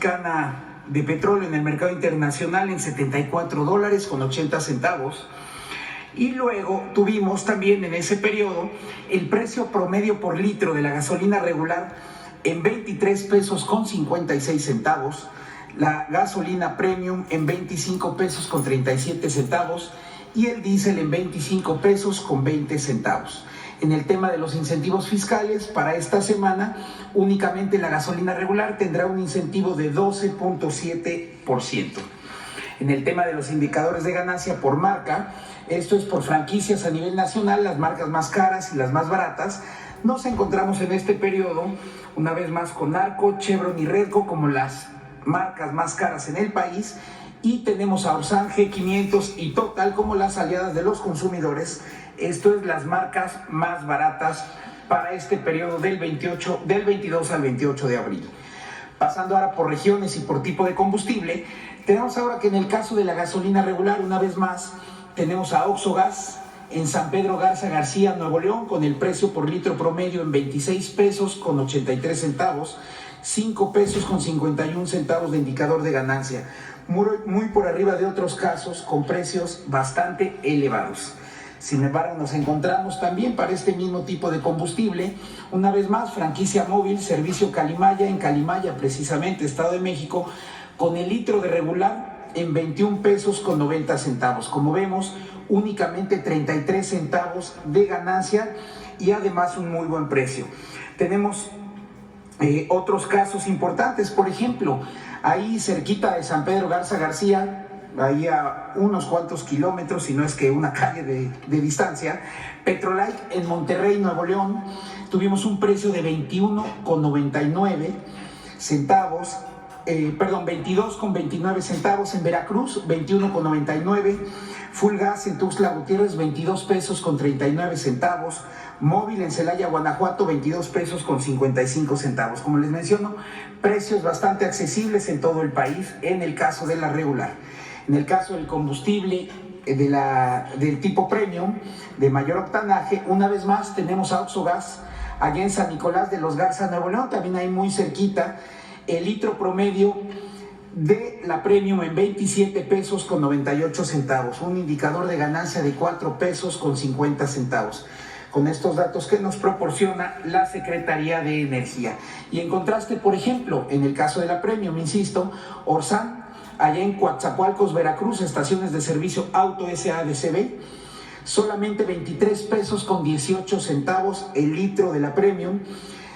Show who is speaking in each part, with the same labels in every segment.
Speaker 1: mexicana de petróleo en el mercado internacional en $74.80. Y luego tuvimos también en ese periodo el precio promedio por litro de la gasolina regular en $23.56, la gasolina premium en $25.37 y el diésel en $25.20. En el tema de los incentivos fiscales, para esta semana únicamente la gasolina regular tendrá un incentivo de 12.7%. En el tema de los indicadores de ganancia por marca, esto es por franquicias a nivel nacional, las marcas más caras y las más baratas, nos encontramos en este periodo una vez más con Arco, Chevron y Redco como las marcas más caras en el país, y tenemos a Orsan, G500 y Total como las aliadas de los consumidores. Esto es las marcas más baratas para este periodo del 22 al 28 de abril. Pasando ahora por regiones y por tipo de combustible, tenemos ahora que en el caso de la gasolina regular, una vez más, tenemos a Oxogas en San Pedro Garza García, Nuevo León, con el precio por litro promedio en $26.83, $5.51 de indicador de ganancia, muy por arriba de otros casos con precios bastante elevados. Sin embargo, nos encontramos también para este mismo tipo de combustible, una vez más, franquicia móvil, servicio Calimaya, en Calimaya, precisamente, Estado de México, con el litro de regular en $21.90. Como vemos, únicamente 33 centavos de ganancia y además un muy buen precio. Tenemos otros casos importantes, por ejemplo, ahí cerquita de San Pedro Garza García, ahí a unos cuantos kilómetros, si no es que una calle de distancia, Petrolite en Monterrey, Nuevo León, tuvimos un precio de 22.29 centavos, en Veracruz 21.99, Full Gas en Tuxtla Gutiérrez $22.39, Móvil en Celaya, Guanajuato $22.55. Como les menciono, precios bastante accesibles en todo el país en el caso de la regular. En el caso del combustible del tipo premium, de mayor octanaje, una vez más tenemos a Oxogas allá en San Nicolás de los Garza, Nuevo León, también ahí muy cerquita, el litro promedio de la premium en $27.98, un indicador de ganancia de $4.50. Con estos datos que nos proporciona la Secretaría de Energía. Y en contraste, por ejemplo, en el caso de la premium, insisto, Orsan, allá en Coatzacoalcos, Veracruz, estaciones de servicio Auto SADCB, solamente $23.18 el litro de la premium,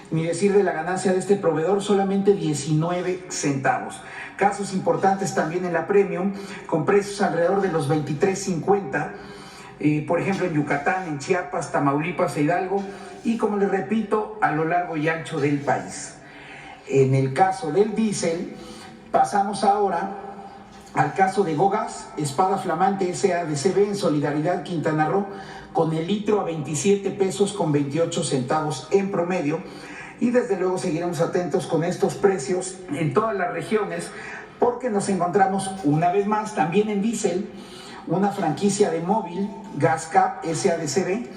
Speaker 1: ni decir de la ganancia de este proveedor, solamente 19 centavos. Casos importantes también en la premium, con precios alrededor de los $23.50, por ejemplo en Yucatán, en Chiapas, Tamaulipas e Hidalgo, y como les repito, a lo largo y ancho del país. En el caso del diésel, pasamos ahora al caso de Gogas, Espada Flamante SADCB en Solidaridad, Quintana Roo, con el litro a $27.28 en promedio, y desde luego seguiremos atentos con estos precios en todas las regiones, porque nos encontramos una vez más también en diésel, una franquicia de Móvil, GasCap SADCB,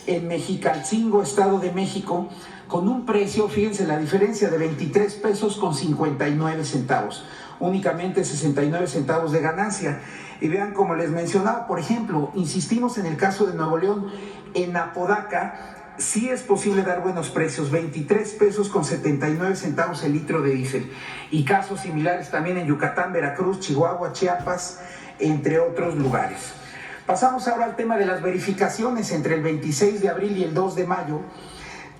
Speaker 1: en Mexicalcingo, Estado de México, con un precio, fíjense la diferencia, de $23.59, únicamente 69 centavos de ganancia. Y vean, como les mencionaba, por ejemplo, insistimos en el caso de Nuevo León, en Apodaca, sí es posible dar buenos precios, $23.79 el litro de diésel. Y casos similares también en Yucatán, Veracruz, Chihuahua, Chiapas, entre otros lugares. Pasamos ahora al tema de las verificaciones. Entre el 26 de abril y el 2 de mayo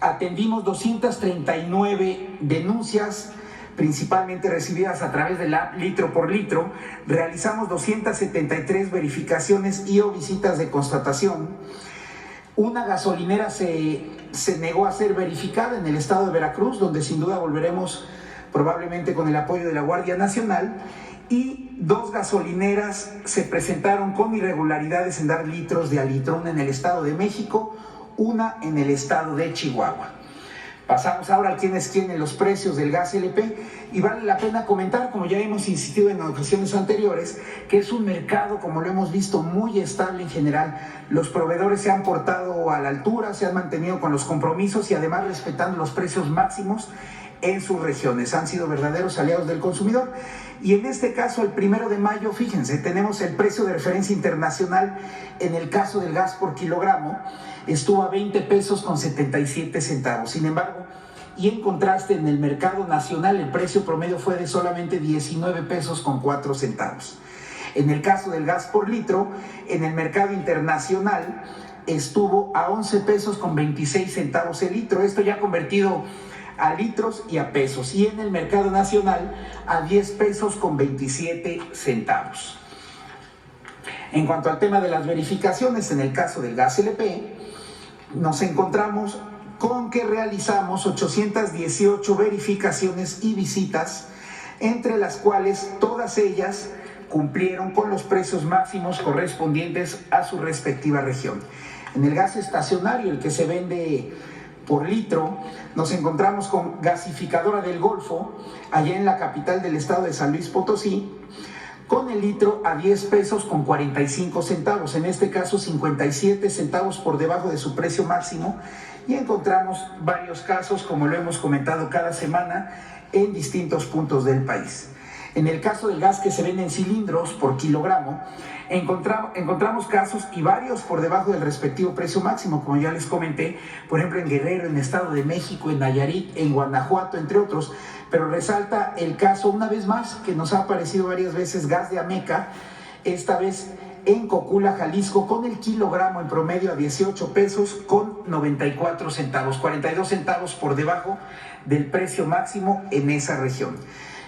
Speaker 1: atendimos 239 denuncias, principalmente recibidas a través de la litro por litro. Realizamos 273 verificaciones y o visitas de constatación. Una gasolinera se negó a ser verificada en el estado de Veracruz, donde sin duda volveremos probablemente con el apoyo de la Guardia Nacional, y 2 gasolineras se presentaron con irregularidades en dar litros de a litro, una en el Estado de México, una en el Estado de Chihuahua. Pasamos ahora a quién es quién en los precios del gas LP, y vale la pena comentar, como ya hemos insistido en ocasiones anteriores, que es un mercado, como lo hemos visto, muy estable en general. Los proveedores se han portado a la altura, se han mantenido con los compromisos y además respetando los precios máximos en sus regiones. Han sido verdaderos aliados del consumidor. Y en este caso, el 1 de mayo, fíjense, tenemos el precio de referencia internacional en el caso del gas por kilogramo, estuvo a 20 pesos con 77 centavos. Sin embargo, y en contraste, en el mercado nacional el precio promedio fue de solamente 19 pesos con 4 centavos. En el caso del gas por litro, en el mercado internacional estuvo a 11 pesos con 26 centavos el litro, esto ya convertido a litros y a pesos, y en el mercado nacional a 10 pesos con 27 centavos. En cuanto al tema de las verificaciones, en el caso del gas LP, nos encontramos con que realizamos 818 verificaciones y visitas, entre las cuales todas ellas cumplieron con los precios máximos correspondientes a su respectiva región. En el gas estacionario, el que se vende por litro, nos encontramos con Gasificadora del Golfo, allá en la capital del estado de San Luis Potosí, con el litro a 10 pesos con 45 centavos, en este caso 57 centavos por debajo de su precio máximo, y encontramos varios casos, como lo hemos comentado cada semana, en distintos puntos del país. En el caso del gas que se vende en cilindros por kilogramo, encontramos casos y varios por debajo del respectivo precio máximo, como ya les comenté, por ejemplo en Guerrero, en Estado de México, en Nayarit, en Guanajuato, entre otros. Pero resalta el caso, una vez más, que nos ha aparecido varias veces, gas de Ameca, esta vez en Cocula, Jalisco, con el kilogramo en promedio a 18 pesos con 94 centavos, 42 centavos por debajo del precio máximo en esa región.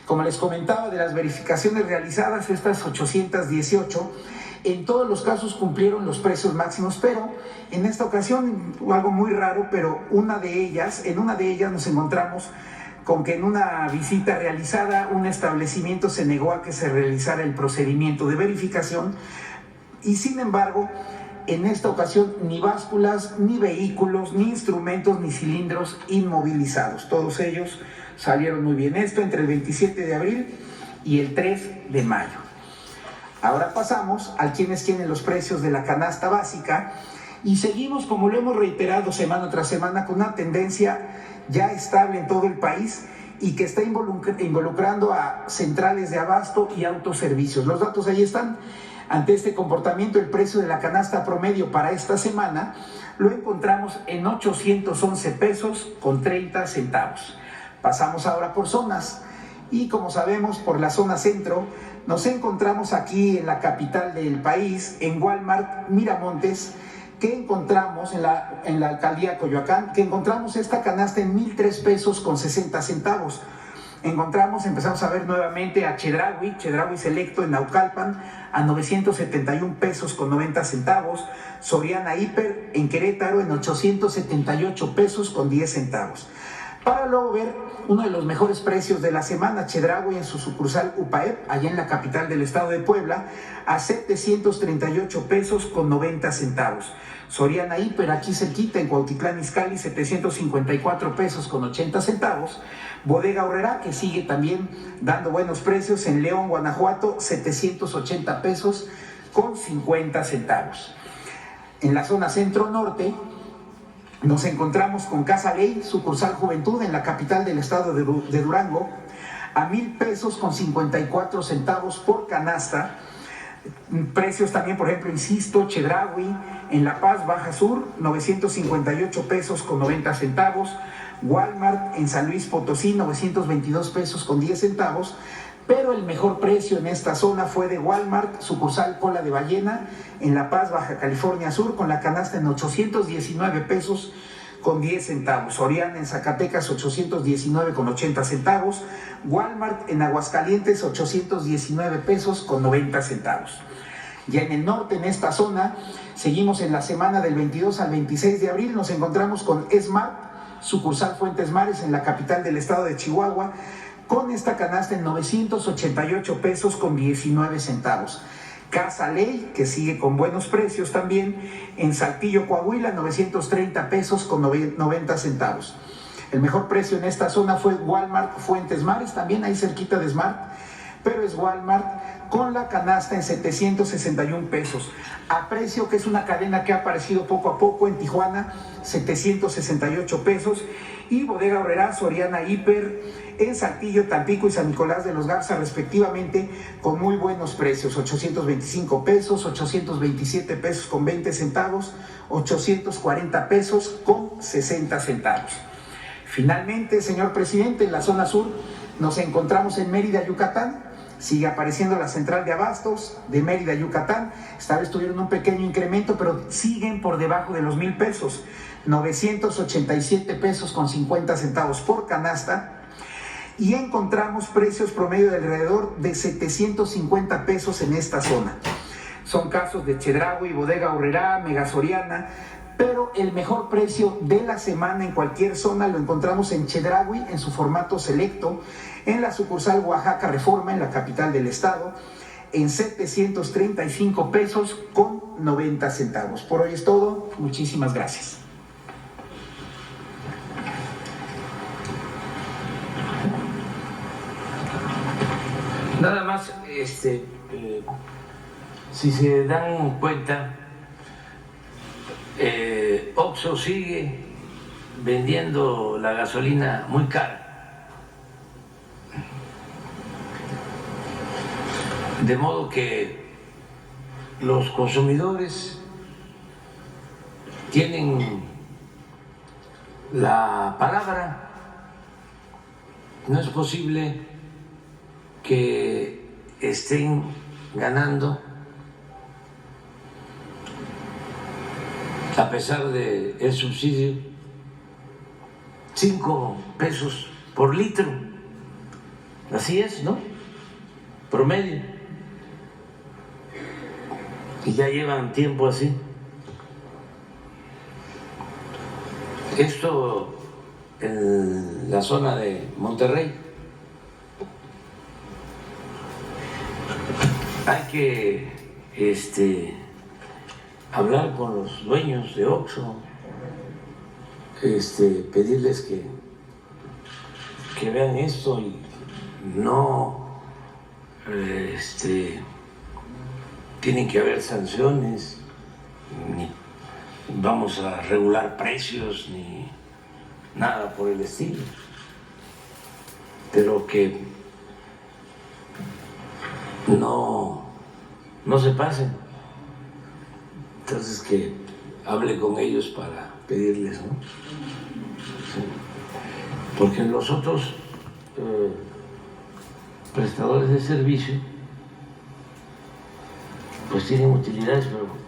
Speaker 1: Como les comentaba, de las verificaciones realizadas, estas 818, en todos los casos cumplieron los precios máximos, pero en esta ocasión, algo muy raro, pero en una de ellas nos encontramos con que en una visita realizada, un establecimiento se negó a que se realizara el procedimiento de verificación, y sin embargo, en esta ocasión ni básculas, ni vehículos, ni instrumentos, ni cilindros inmovilizados. Todos ellos salieron muy bien. Esto entre el 27 de abril y el 3 de mayo. Ahora pasamos al quién es quién en los precios de la canasta básica, y seguimos, como lo hemos reiterado semana tras semana, con una tendencia ya estable en todo el país y que está involucrando a centrales de abasto y autoservicios. Los datos ahí están. Ante este comportamiento, el precio de la canasta promedio para esta semana lo encontramos en 811 pesos con 30 centavos. Pasamos ahora por zonas, y como sabemos, por la zona centro nos encontramos aquí en la capital del país, en Walmart Miramontes, que encontramos en la alcaldía Coyoacán, que encontramos esta canasta en 1,003 pesos con 60 centavos. Empezamos a ver nuevamente a Chedraui Selecto en Naucalpan a 971 pesos con 90 centavos, Soriana Hiper en Querétaro en 878 pesos con 10 centavos. Para luego ver uno de los mejores precios de la semana, Chedraui en su sucursal UPAEP, allá en la capital del estado de Puebla, a 738 pesos con 90 centavos. Soriana Hiper, aquí cerquita, en Cuautitlán Izcalli, 754 pesos con 80 centavos. Bodega Aurrerá, que sigue también dando buenos precios, en León, Guanajuato, 780 pesos con 50 centavos. En la zona centro-norte, nos encontramos con Casa Ley, sucursal Juventud, en la capital del estado de Durango, a 1,000 pesos con 54 centavos por canasta. Precios también, por ejemplo, insisto, Chedraui en La Paz, Baja Sur, 958 pesos con 90 centavos. Walmart en San Luis Potosí, 922 pesos con 10 centavos. Pero el mejor precio en esta zona fue de Walmart, sucursal Cola de Ballena, en La Paz, Baja California Sur, con la canasta en 819 pesos con 10 centavos. Soriana en Zacatecas, 819 con 80 centavos. Walmart en Aguascalientes, 819 pesos con 90 centavos. Ya en el norte, en esta zona, seguimos en la semana del 22 al 26 de abril, nos encontramos con Smart, sucursal Fuentes Mares, en la capital del estado de Chihuahua, con esta canasta en 988 pesos con 19 centavos. Casa Ley, que sigue con buenos precios también, en Saltillo, Coahuila, 930 pesos con 90 centavos. El mejor precio en esta zona fue Walmart Fuentes Mares, también ahí cerquita de Smart, pero es Walmart con la canasta en 761 pesos. A Precio, que es una cadena que ha aparecido poco a poco en Tijuana, 768 pesos. y Bodega Aurrerá, Soriana Hiper, en Saltillo, Tampico y San Nicolás de los Garza respectivamente, con muy buenos precios: 825 pesos, 827 pesos con 20 centavos, 840 pesos con 60 centavos. Finalmente, señor presidente, en la zona sur nos encontramos en Mérida, Yucatán. Sigue apareciendo la central de abastos de Mérida, Yucatán. Esta vez tuvieron un pequeño incremento, pero siguen por debajo de los 1,000 pesos. 987 pesos con 50 centavos por canasta. Y encontramos precios promedio de alrededor de 750 pesos en esta zona. Son casos de Chedraui, Bodega Aurrerá, Mega Soriana, pero el mejor precio de la semana en cualquier zona lo encontramos en Chedraui, en su formato selecto, en la sucursal Oaxaca Reforma, en la capital del estado, en 735 pesos con 90 centavos. Por hoy es todo. Muchísimas gracias.
Speaker 2: Nada más, si se dan cuenta, Oxxo sigue vendiendo la gasolina muy cara. De modo que los consumidores tienen la palabra. No es posible que estén ganando, a pesar del subsidio, 5 pesos por litro. Así es, ¿no? Promedio. Y ya llevan tiempo así. Esto en la zona de Monterrey. Hay que hablar con los dueños de Oxxo, pedirles que vean esto y no tienen que haber sanciones, ni vamos a regular precios, ni nada por el estilo, pero que no se pasen. Entonces que hable con ellos para pedirles, ¿no? Sí. Porque los otros prestadores de servicio pues tienen utilidades, pero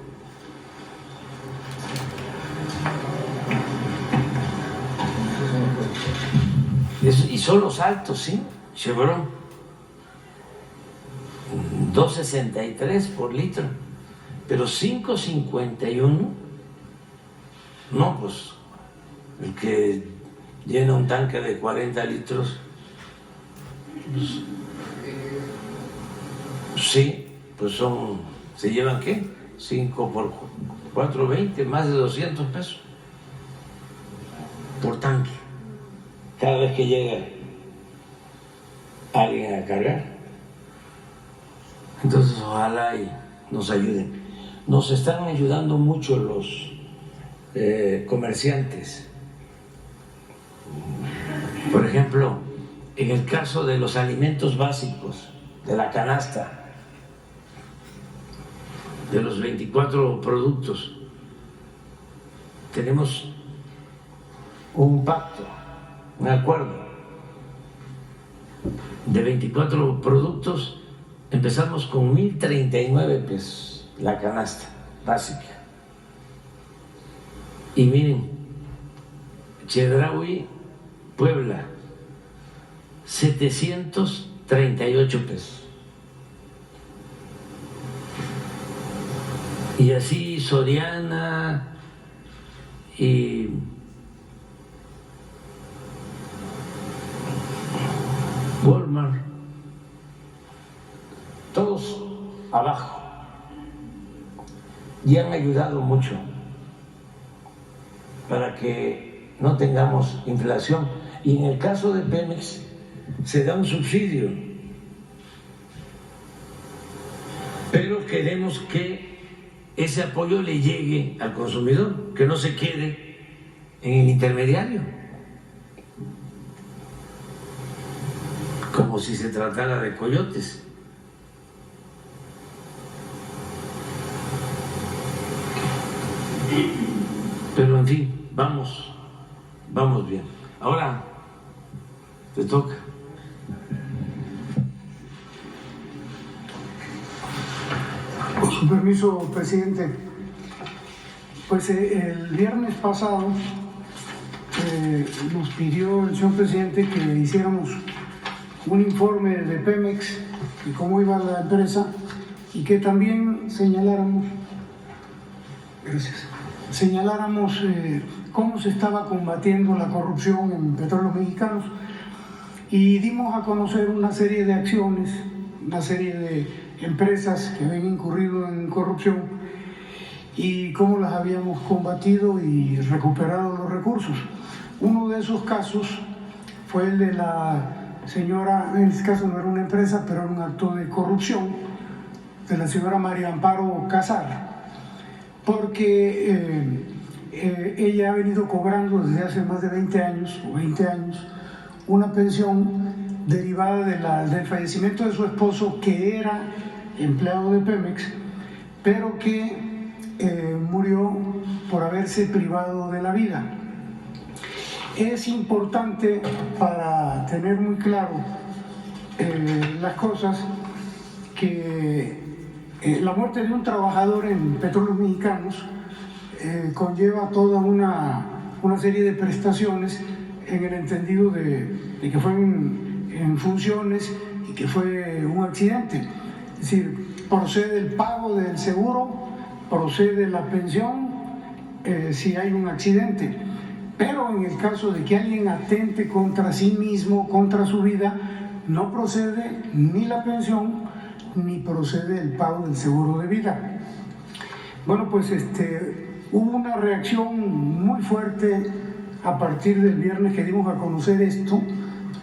Speaker 2: y son los altos, ¿sí? Chevron, 2.63 por litro, pero 5.51, no, pues el que llena un tanque de 40 litros, pues, sí, pues ¿se llevan qué? 5 por 4, 20, más de 200 pesos por tanque, cada vez que llega alguien a cargar. Entonces ojalá y nos ayuden. Nos están ayudando mucho los comerciantes. Por ejemplo, en el caso de los alimentos básicos, de la canasta, de los 24 productos, tenemos un pacto, un acuerdo de 24 productos. Empezamos con 1,039 pesos la canasta básica. Y miren, Chedraui, Puebla, 738 pesos. Y así Soriana y Walmart, todos abajo, y han ayudado mucho para que no tengamos inflación. Y en el caso de Pemex se da un subsidio, pero queremos que ese apoyo le llegue al consumidor, que no se quede en el intermediario. como si se tratara de coyotes. Pero en fin, vamos bien. Ahora te toca.
Speaker 3: Con su permiso, presidente. Pues el viernes pasado nos pidió el señor presidente que hiciéramos un informe de Pemex y cómo iba la empresa y que también señaláramos cómo se estaba combatiendo la corrupción en Petróleos Mexicanos, y dimos a conocer una serie de acciones, una serie de empresas que habían incurrido en corrupción y cómo las habíamos combatido y recuperado los recursos. Uno de esos casos fue el de la señora, en este caso no era una empresa, pero era un acto de corrupción, de la señora María Amparo Casar, porque ella ha venido cobrando desde hace más de 20 años, una pensión derivada del fallecimiento de su esposo, que era empleado de Pemex, pero que murió por haberse privado de la vida. Es importante, para tener muy claro las cosas, que la muerte de un trabajador en Petróleos Mexicanos conlleva toda una serie de prestaciones, en el entendido de que fue en funciones y que fue un accidente. Es decir, procede el pago del seguro, procede la pensión si hay un accidente. Pero en el caso de que alguien atente contra sí mismo, contra su vida, no procede ni la pensión ni procede el pago del seguro de vida. Bueno, pues hubo una reacción muy fuerte a partir del viernes que dimos a conocer esto.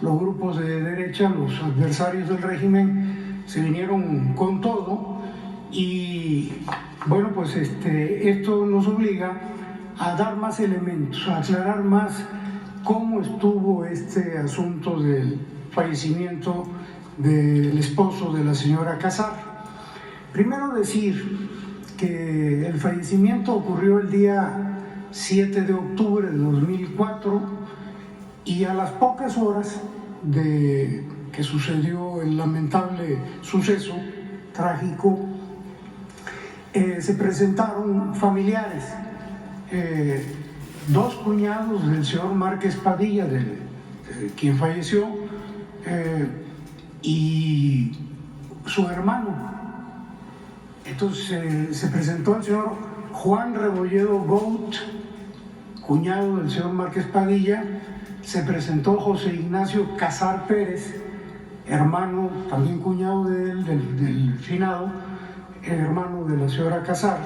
Speaker 3: Los grupos de derecha, los adversarios del régimen, se vinieron con todo, y bueno, pues esto nos obliga a dar más elementos, a aclarar más cómo estuvo este asunto del fallecimiento del esposo de la señora Casar. Primero decir que el fallecimiento ocurrió el día 7 de octubre de 2004, y a las pocas horas de que sucedió el lamentable suceso trágico, se presentaron familiares, dos cuñados del señor Márquez Padilla, quien falleció, y su hermano. Entonces se presentó el señor Juan Rebolledo Gout, cuñado del señor Márquez Padilla. Se presentó José Ignacio Casar Pérez, hermano, también cuñado de él, del finado, hermano de la señora Casar.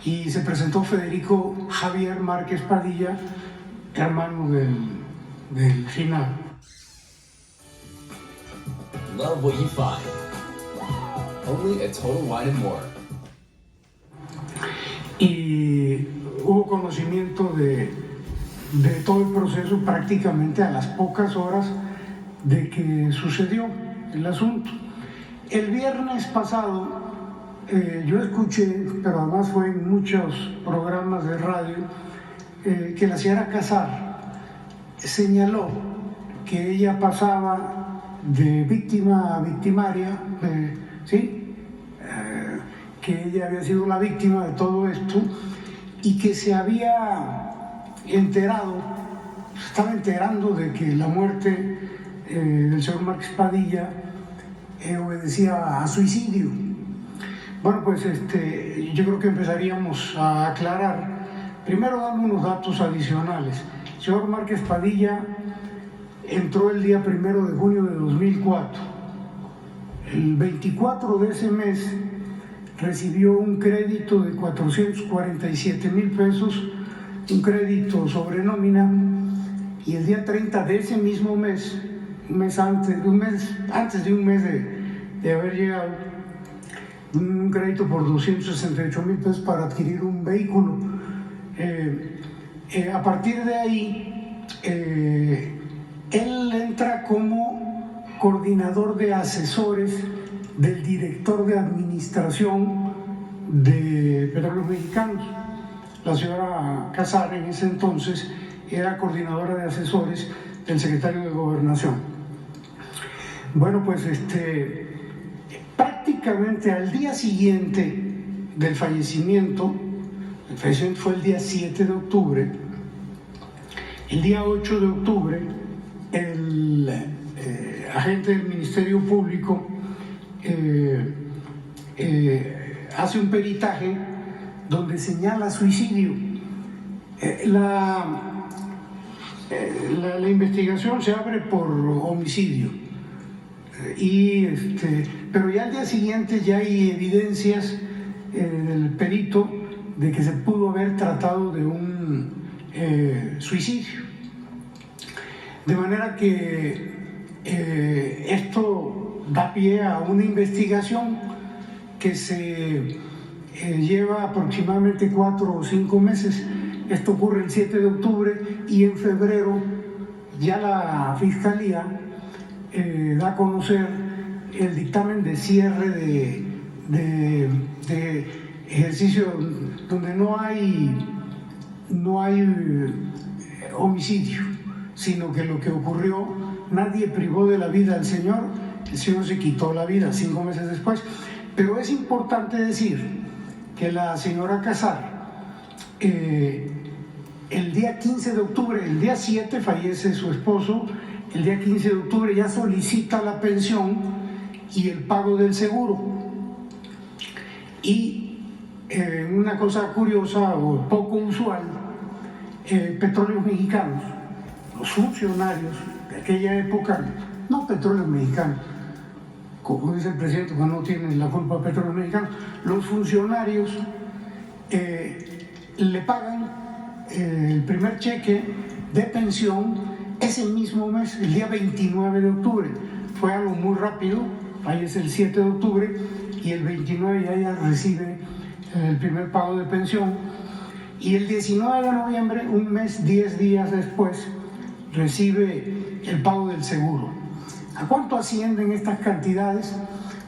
Speaker 3: Y se presentó Federico Javier Márquez Padilla, hermano del finado.
Speaker 4: Love what you find. Only at Total Wine & More.
Speaker 3: Y hubo conocimiento de todo el proceso prácticamente a las pocas horas de que sucedió el asunto. El viernes pasado yo escuché, pero además fue en muchos programas de radio, que la señora Casar señaló que ella pasaba de víctima a victimaria, que ella había sido la víctima de todo esto, y que se estaba enterando de que la muerte del señor Márquez Padilla obedecía a suicidio. Bueno, pues yo creo que empezaríamos a aclarar, primero dando unos datos adicionales. El señor Márquez Padilla entró el día 1 de junio de 2004. El 24 de ese mes recibió un crédito de 447,000 pesos, un crédito sobre nómina, y el día 30 de ese mismo mes, antes de un mes de haber llegado, un crédito por 268,000 pesos para adquirir un vehículo. A partir de ahí, él entra como coordinador de asesores del director de administración de Petróleos Mexicanos. La señora Casar en ese entonces era coordinadora de asesores del secretario de Gobernación. Bueno, pues prácticamente al día siguiente del fallecimiento, el fallecimiento fue el día 7 de octubre, el día 8 de octubre, el agente del Ministerio Público hace un peritaje donde señala suicidio. La investigación se abre por homicidio, pero ya al día siguiente ya hay evidencias del perito de que se pudo haber tratado de un suicidio. De manera que esto da pie a una investigación que se lleva aproximadamente 4 o 5 meses. Esto ocurre el 7 de octubre y en febrero ya la Fiscalía da a conocer el dictamen de cierre de ejercicio donde no hay homicidio, sino que lo que ocurrió, nadie privó de la vida al señor, el señor se quitó la vida 5 meses después. Pero es importante decir que la señora Casar, el día 15 de octubre, el día 7 fallece su esposo, el día 15 de octubre ya solicita la pensión y el pago del seguro. Y una cosa curiosa o poco usual, Petróleos Mexicanos, los funcionarios de aquella época, no Petróleos Mexicanos, como dice el presidente, que no tienen la culpa Petróleos Mexicanos, los funcionarios le pagan el primer cheque de pensión ese mismo mes, el día 29 de octubre. Fue algo muy rápido, fallece el 7 de octubre y el 29 ya ella recibe el primer pago de pensión. Y el 19 de noviembre, un mes, 10 días después, recibe el pago del seguro. ¿A cuánto ascienden estas cantidades?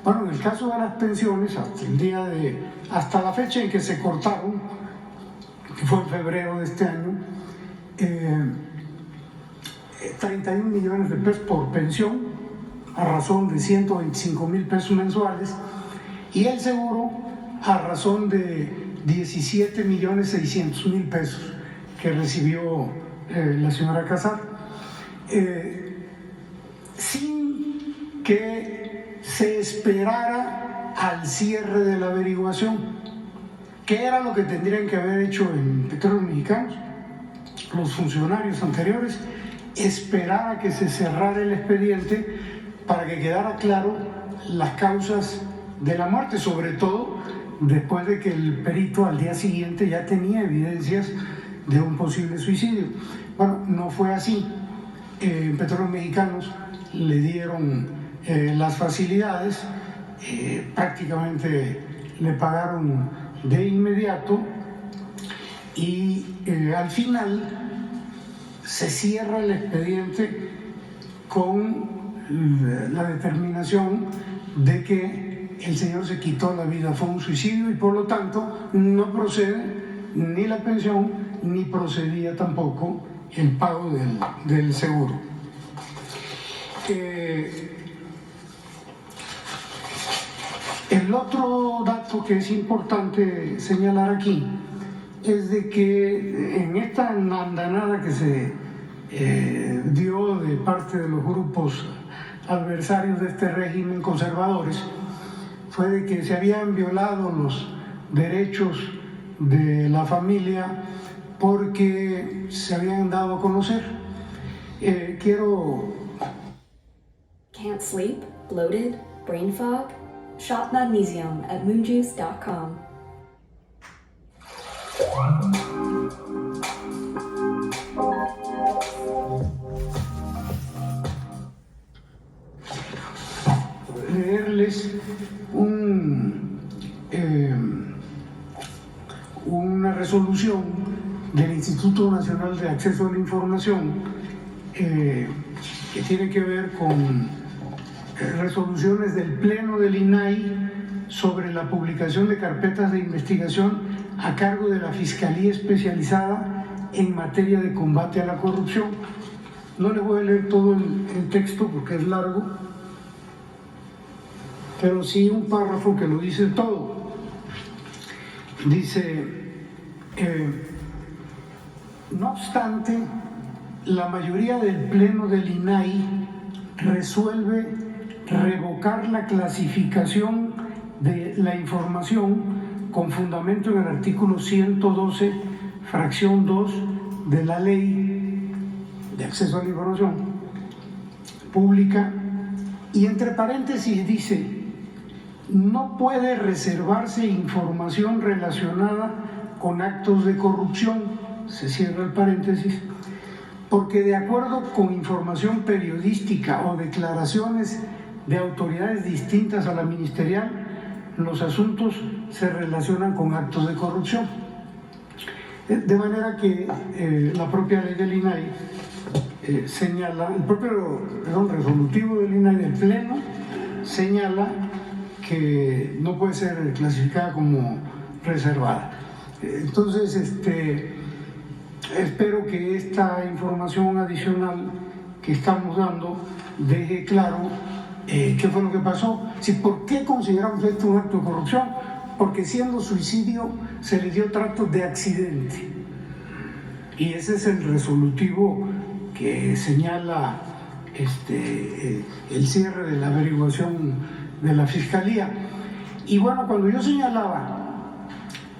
Speaker 3: Bueno, en el caso de las pensiones, hasta la fecha en que se cortaron, que fue en febrero de este año, 31 millones de pesos por pensión, a razón de 125,000 pesos mensuales, y el seguro a razón de 17,600,000 pesos que recibió la señora Casar, sin que se esperara al cierre de la averiguación. ¿Qué era lo que tendrían que haber hecho en Petróleos Mexicanos los funcionarios anteriores? Esperar a que se cerrara el expediente para que quedara claro las causas de la muerte, sobre todo después de que el perito al día siguiente ya tenía evidencias de un posible suicidio. Bueno, no fue así. En Petróleos Mexicanos le dieron las facilidades, prácticamente le pagaron de inmediato y al final se cierra el expediente con la determinación de que el señor se quitó la vida, fue un suicidio y por lo tanto no procede ni la pensión ni procedía tampoco el pago del seguro. El otro dato que es importante señalar aquí es de que en esta andanada que se dio de parte de los grupos adversarios de este régimen conservadores, fue de que se habían violado los derechos de la familia porque se habían dado a conocer.
Speaker 5: Can't sleep? Bloated? Brain fog? Shop magnesium at moonjuice.com.
Speaker 3: Leerles una resolución del Instituto Nacional de Acceso a la Información que tiene que ver con resoluciones del Pleno del INAI sobre la publicación de carpetas de investigación a cargo de la Fiscalía Especializada en materia de combate a la corrupción. No le voy a leer todo el texto porque es largo, pero sí un párrafo que lo dice todo. Dice, no obstante, la mayoría del Pleno del INAI resuelve revocar la clasificación de la información con fundamento en el artículo 112, fracción 2 de la Ley de Acceso a la Información Pública, y entre paréntesis dice, no puede reservarse información relacionada con actos de corrupción, se cierra el paréntesis, porque de acuerdo con información periodística o declaraciones de autoridades distintas a la ministerial, los asuntos se relacionan con actos de corrupción. De manera que la propia ley del INAI señala, el propio resolutivo del INAI del Pleno señala que no puede ser clasificada como reservada. Entonces, espero que esta información adicional que estamos dando deje claro qué fue lo que pasó. ¿Por qué consideramos esto un acto de corrupción? Porque siendo suicidio se le dio trato de accidente. Y ese es el resolutivo que señala el cierre de la averiguación de la Fiscalía. Y bueno, cuando yo señalaba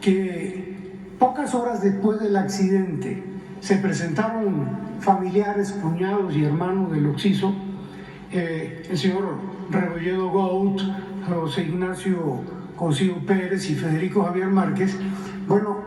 Speaker 3: que pocas horas después del accidente se presentaron familiares, cuñados y hermanos del occiso, el señor Rebolledo Gout, José Ignacio Cosío Pérez y Federico Javier Márquez, bueno,